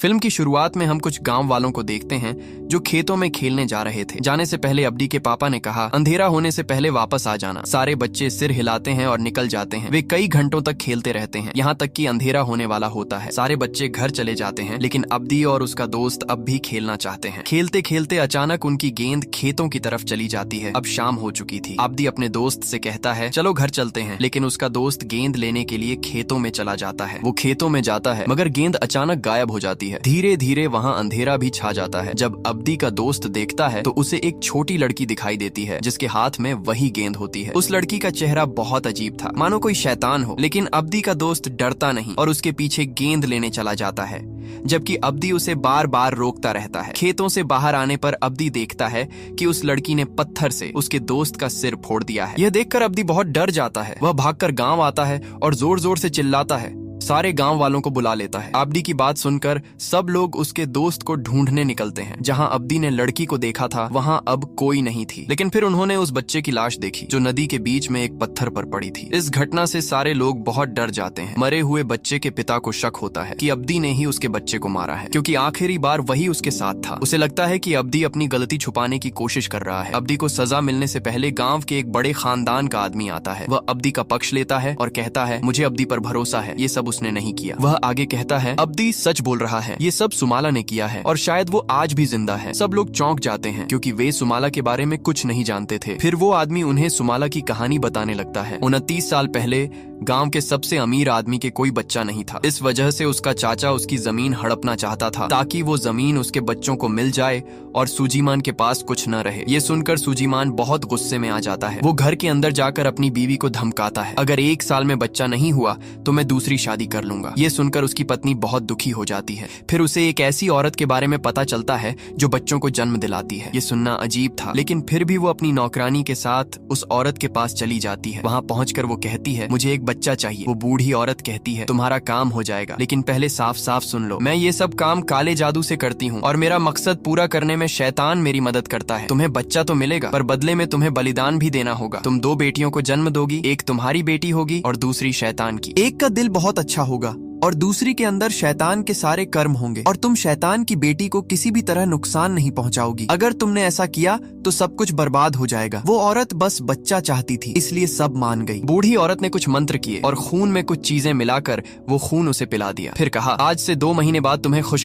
Film की शुरुआत में हम कुछ गांव वालों को देखते हैं जो खेतों में खेलने जा रहे थे। जाने से पहले अब्दी के पापा ने कहा, अंधेरा होने से पहले वापस आ जाना। सारे बच्चे सिर हिलाते हैं और निकल जाते हैं। वे कई घंटों तक खेलते रहते हैं, यहाँ तक कि अंधेरा होने वाला होता है। सारे बच्चे घर चले जाते हैं, लेकिन अब्दी और उसका दोस्त अब भी खेलना चाहते हैं। खेलते खेलते अचानक उनकी गेंद खेतों की तरफ चली जाती है। अब शाम हो चुकी थी। अब्दी अपने दोस्त से कहता है, चलो घर चलते हैं, लेकिन उसका दोस्त गेंद लेने के लिए खेतों में चला जाता है। वो खेतों में जाता है, मगर गेंद अचानक गायब हो जाती है। धीरे धीरे वहाँ अंधेरा भी छा जाता है। जब अब्दी का दोस्त देखता है तो उसे एक छोटी लड़की दिखाई देती है जिसके हाथ में वही गेंद होती है। उस लड़की का चेहरा बहुत अजीब था, मानो कोई शैतान हो। लेकिन अब्दी का दोस्त डरता नहीं और उसके पीछे गेंद लेने चला जाता है, जबकि अब्दी उसे बार बार रोकता रहता है। खेतों से बाहर आने पर अब्दी देखता है कि उस लड़की ने पत्थर से उसके दोस्त का सिर फोड़ दिया है। यह देखकर अब्दी बहुत डर जाता है। वह भागकर गांव आता है और जोर जोर से चिल्लाता है। सारे गांव वालों को बुला लेता है। अब्दी की बात सुनकर सब लोग उसके दोस्त को ढूंढने निकलते हैं। जहां अब्दी ने लड़की को देखा था वहां अब कोई नहीं थी, लेकिन फिर उन्होंने उस बच्चे की लाश देखी जो नदी के बीच में एक पत्थर पर पड़ी थी। इस घटना से सारे लोग बहुत डर जाते हैं। मरे हुए बच्चे के पिता को शक होता है कि अब्दी ने ही उसके बच्चे को मारा है, क्योंकि आखिरी बार वही उसके साथ था। उसे लगता है कि अब्दी अपनी गलती छुपाने की कोशिश कर रहा है। अब्दी को सजा मिलने से पहले गांव के एक बड़े खानदान का आदमी आता है। वह अब्दी का पक्ष लेता है और कहता है, मुझे अब्दी पर भरोसा है, ये सब उसने नहीं किया। वह आगे कहता है, अब्दी सच बोल रहा है, ये सब सुमाला ने किया है और शायद वो आज भी जिंदा है। सब लोग चौंक जाते हैं क्योंकि वे सुमाला के बारे में कुछ नहीं जानते थे। फिर वो आदमी उन्हें सुमाला की कहानी बताने लगता है। 29 साल पहले गांव के सबसे अमीर आदमी के कोई बच्चा नहीं था। इस वजह से उसका चाचा उसकी जमीन हड़पना चाहता था ताकि वो जमीन उसके बच्चों को मिल जाए और सूजीमान के पास कुछ न रहे। ये सुनकर सूजीमान बहुत गुस्से में आ जाता है। वो घर के अंदर जाकर अपनी बीवी को धमकाता है, अगर 1 साल में बच्चा नहीं हुआ तो मैं दूसरी शादी कर लूंगा। ये सुनकर उसकी पत्नी बहुत दुखी हो जाती है। फिर उसे एक ऐसी औरत के बारे में पता चलता है जो बच्चों को जन्म दिलाती है। ये सुनना अजीब था, लेकिन फिर भी वो अपनी नौकरानी के साथ उस औरत के पास चली जाती है। वहाँ पहुंचकर वो कहती है, मुझे एक बच्चा चाहिए। वो बूढ़ी औरत कहती है, तुम्हारा काम हो जाएगा, लेकिन पहले साफ साफ सुन लो, मैं ये सब काम काले जादू से करती हूँ और मेरा मकसद पूरा करने में शैतान मेरी मदद करता है। तुम्हें बच्चा तो मिलेगा, पर बदले में तुम्हें बलिदान भी देना होगा। तुम 2 बेटियों को जन्म दोगी, एक तुम्हारी बेटी होगी और दूसरी शैतान की। एक का दिल बहुत अच्छा होगा और दूसरी के अंदर शैतान के सारे कर्म होंगे और तुम शैतान की बेटी को किसी भी तरह नुकसान नहीं पहुंचाओगी। अगर तुमने ऐसा किया तो सब कुछ बर्बाद हो जाएगा। वो औरत बस बच्चा चाहती थी, इसलिए सब मान गई। बूढ़ी औरत ने कुछ मंत्र किए और खून में कुछ चीजें मिलाकर वो खून उसे पिला दिया। फिर कहा, आज से 2 महीने बाद तुम्हें खुश